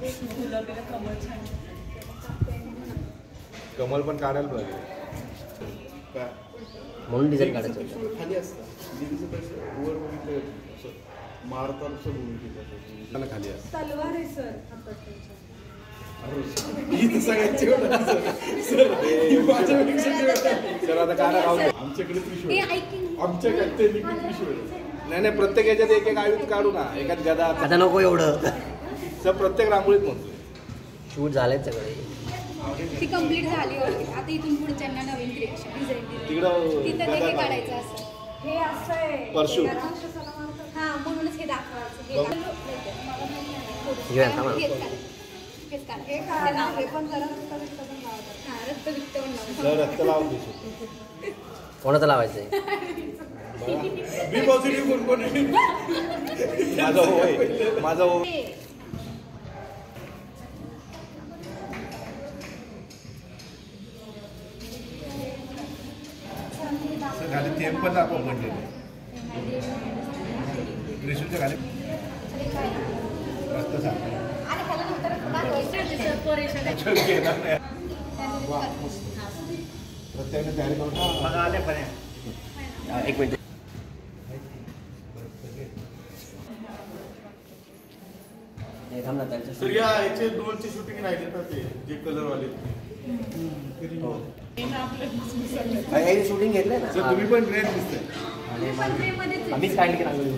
गुलाबीला कमळ छान. कमल पण काढायला पाहिजे म्हणून डिझाईन काढायचं खाली असतं वर बघितलं मारतात खाली असतं तलवार आहे सर. आमच्याकडे त्रिशूळ नाही प्रत्येक याच्यात एक एक आयुध काढू ना. एकात गदा आता नको एवढं सर प्रत्येक रांगोळीत म्हणतो. शूट झालेत सगळे. ती कंप्लीट झाली होती. आता इथून पुढच्यांना नवीन क्रिएशन डिझाईन तिकडं तिथं हे काढायचं असं. हे असं आहे परशू. हां म्हणूनच हे दाखवायचं. हे घेऊया थांबा. हेच काढ. हे पण जरा रक्त विक्त पण सर रक्त लावून दे. कोणाचं लावायचंय? बी पॉझिटिव्ह कोण आहे? माझा होय माझा हो. खाली थेंब पण दाखव पडलेले त्रिशूळच्या खाली रक्त सापडलं. प्रत्येकाने तयारी करून एक मिनिट. थांब ना त्यांच्या. तर या याचे 2ची शूटिंग राहिले तर ते जे कलरवाले शूटिंग घेतलंय ना. तुम्ही पण ग्रेट दिसतंय. आम्हीच काढली की रांगोळी.